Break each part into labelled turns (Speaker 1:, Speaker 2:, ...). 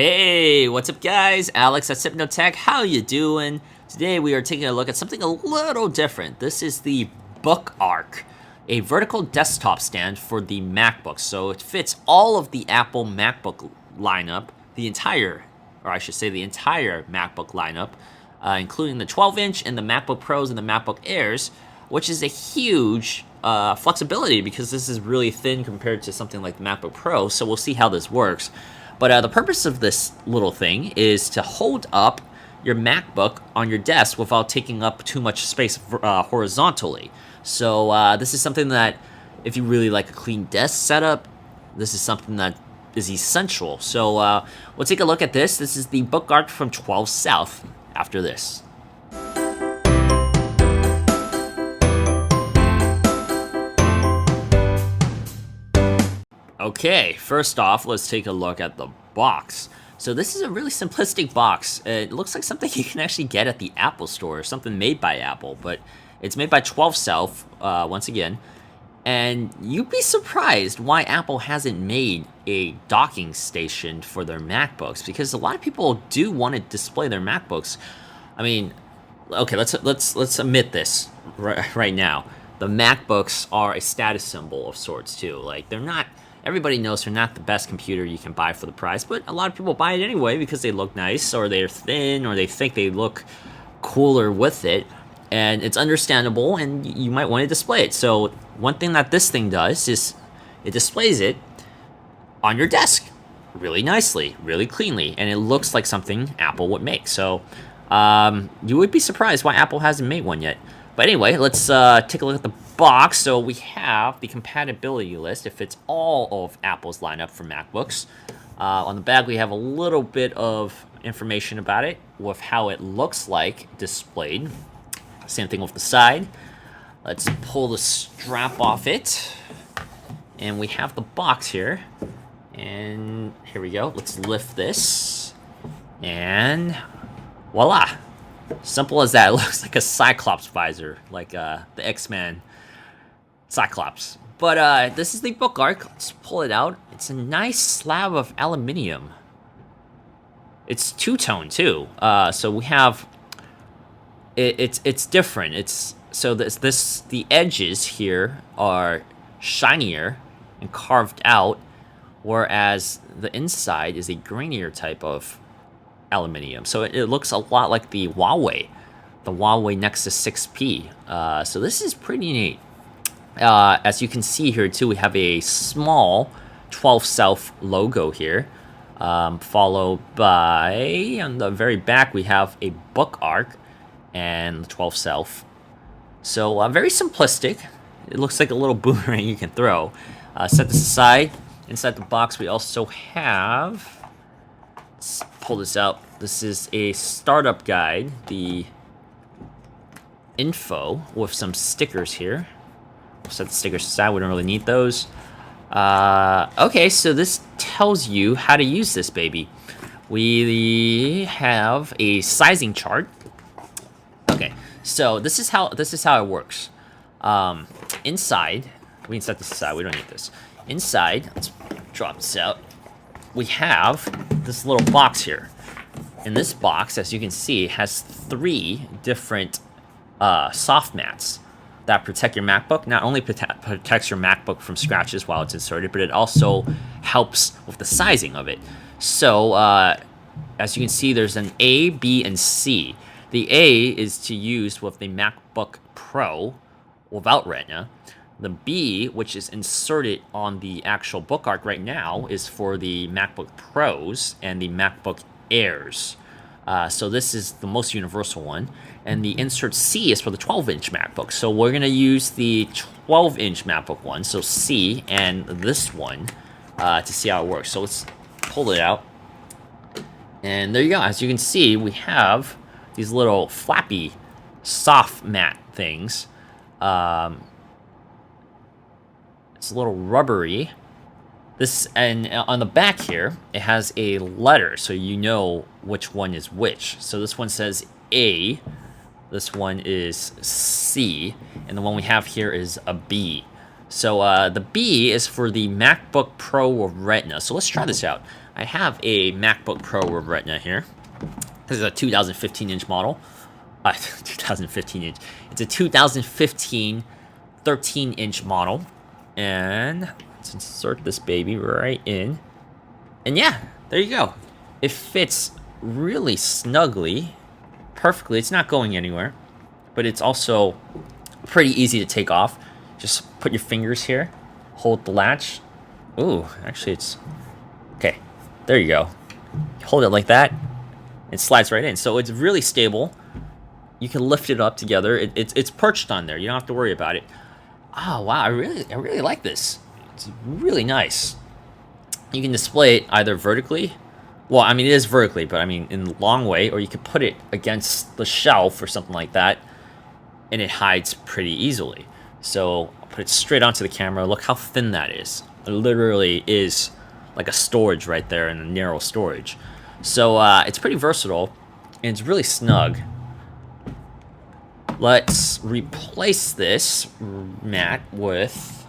Speaker 1: Hey, what's up guys? Alex at Hypnotech, how you doing? Today we are taking a look at something a little different. This is the BookArc, a vertical desktop stand for the MacBook. So it fits all of the Apple MacBook lineup, the entire MacBook lineup, including the 12-inch and the MacBook Pros and the MacBook Airs, which is a huge flexibility because this is really thin compared to something like the MacBook Pro, so we'll see how this works. But the purpose of this little thing is to hold up your MacBook on your desk without taking up too much space horizontally. So this is something that, if you really like a clean desk setup, this is something that is essential. So we'll take a look at this. This is the BookArc from 12South after this. Okay, first off, let's take a look at the box. So this is a really simplistic box. It looks like something you can actually get at the Apple Store, something made by Apple, but it's made by 12South, once again. And you'd be surprised why Apple hasn't made a docking station for their MacBooks, because a lot of people do want to display their MacBooks. I mean, okay, let's admit this right now. The MacBooks are a status symbol of sorts too. Like, they're not. Everybody knows they're not the best computer you can buy for the price, but a lot of people buy it anyway because they look nice, or they're thin, or they think they look cooler with it, and it's understandable, and you might want to display it. So one thing that this thing does is it displays it on your desk really nicely, really cleanly, and it looks like something Apple would make. So you would be surprised why Apple hasn't made one yet. But anyway, let's take a look at the box. So we have the compatibility list. It fits all of Apple's lineup for MacBooks. On the back, we have a little bit of information about it with how it looks like displayed. Same thing with the side. Let's pull the strap off it. And we have the box here. And here we go. Let's lift this. And voila. Simple as that. It looks like a Cyclops visor, like the X-Men Cyclops. But this is the BookArc. Let's pull it out. It's a nice slab of aluminium. It's two-tone too. So we have it's different. The edges here are shinier and carved out, whereas the inside is a grainier type of aluminium. So it looks a lot like the Huawei Nexus 6P. So this is pretty neat. As you can see here too, we have a small 12South logo here, followed by, on the very back, we have a BookArc and 12South. So very simplistic. It looks like a little boomerang you can throw. Set this aside. Inside the box, we also have, let's pull this out. This is a startup guide, the info with some stickers here. We'll set the stickers aside. We don't really need those. Okay, so this tells you how to use this baby. We have a sizing chart. Okay, so this is how it works. Inside, we can set this aside. We don't need this. Inside, let's drop this out. We have this little box here. And this box, as you can see, has 3 different soft mats that protect your MacBook. Not only protects your MacBook from scratches while it's inserted, but it also helps with the sizing of it. So as you can see, there's an A, B, and C. The A is to use with the MacBook Pro without Retina. The B, which is inserted on the actual BookArc right now, is for the MacBook Pros and the MacBook Airs. So this is the most universal one. And the insert C is for the 12-inch MacBook. So we're going to use the 12-inch MacBook one, so C, and this one to see how it works. So let's pull it out. And there you go. As you can see, we have these little flappy soft mat things. It's a little rubbery. This, and on the back here, it has a letter, so you know which one is which. So this one says A, this one is C, and the one we have here is a B. So the B is for the MacBook Pro with Retina. So let's try this out. I I have a MacBook Pro with Retina here. This is a 2015-inch model. 2015-inch. It's a 2015 13-inch model. And let's insert this baby right in. And yeah, there you go. It fits really snugly, perfectly. It's not going anywhere, but it's also pretty easy to take off. Just put your fingers here, hold the latch. Ooh, actually it's, okay, there you go. Hold it like that, it slides right in. So it's really stable. You can lift it up together. It's perched on there. You don't have to worry about it. Oh wow, I really like this. It's really nice. You can display it either vertically. Well, I mean, it is vertically, but I mean in the long way, or you could put it against the shelf or something like that, and it hides pretty easily. So I'll put it straight onto the camera. Look how thin that is. It literally is like a storage right there in a narrow storage. So it's pretty versatile, and it's really snug. Let's replace this mat with,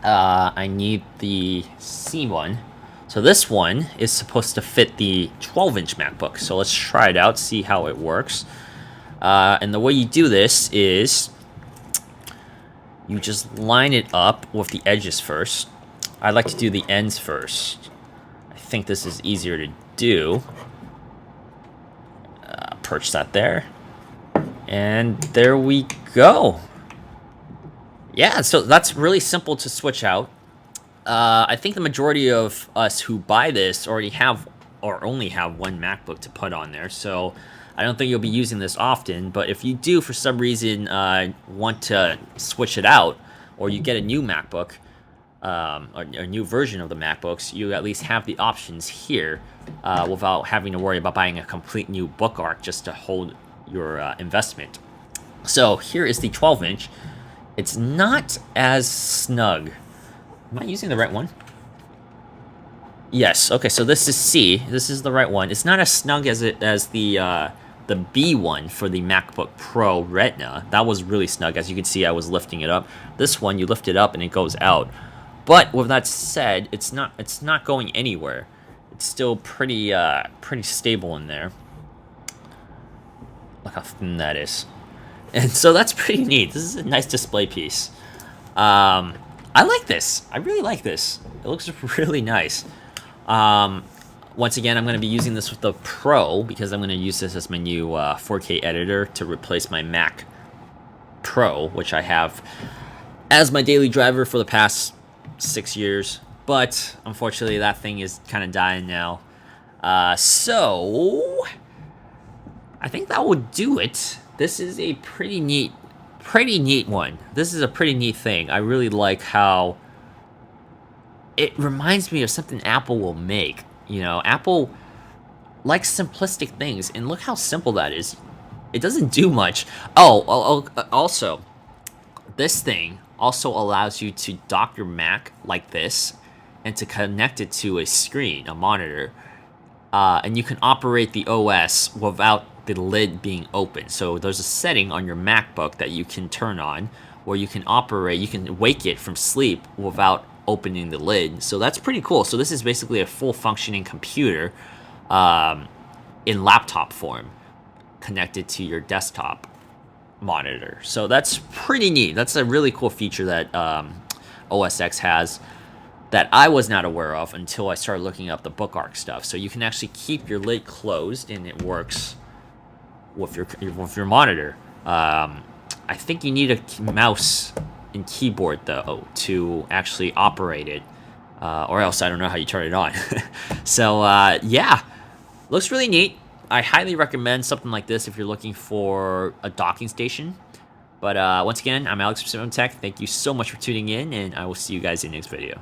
Speaker 1: I need the C one. So this one is supposed to fit the 12-inch MacBook. So let's try it out, see how it works. And the way you do this is you just line it up with the edges first. I like to do the ends first. I think this is easier to do. Perch that there. And there we go. Yeah, so that's really simple to switch out. I think the majority of us who buy this already have or only have one MacBook to put on there, so I don't think you'll be using this often. But if you do, for some reason, want to switch it out, or you get a new MacBook, or a new version of the MacBooks, you at least have the options here without having to worry about buying a complete new BookArc just to hold your investment. So here is the 12-inch. It's not as snug. Am I using the right one? Yes. Okay, so this is C. This is the right one. It's not as snug as the B one for the MacBook Pro Retina. That was really snug. As you can see, I was lifting it up. This one, you lift it up and it goes out. But with that said, it's not going anywhere. It's still pretty stable in there. Look how thin that is. And so that's pretty neat. This is a nice display piece. I like this. I really like this. It looks really nice. Once again, I'm going to be using this with the Pro because I'm going to use this as my new 4K editor to replace my Mac Pro, which I have as my daily driver for the past 6 years. But unfortunately, that thing is kind of dying now. So I think that would do it. This is a pretty neat one. This is a pretty neat thing. I really like how it reminds me of something Apple will make. You know, Apple likes simplistic things, and look how simple that is. It doesn't do much. Also, this thing also allows you to dock your Mac like this and to connect it to a screen, a monitor, and you can operate the OS without the lid being open. So there's a setting on your MacBook that you can turn on where you can operate, you can wake it from sleep without opening the lid. So that's pretty cool. So this is basically a full functioning computer in laptop form connected to your desktop monitor. So that's pretty neat. That's a really cool feature that OS X has that I was not aware of until I started looking up the BookArc stuff. So you can actually keep your lid closed and it works with your monitor. I think you need a mouse and keyboard though to actually operate it, or else I don't know how you turn it on. So yeah, looks really neat. I highly recommend something like this if you're looking for a docking station. But once again, I'm Alex from Tech. Thank you so much for tuning in, and I will see you guys in the next video.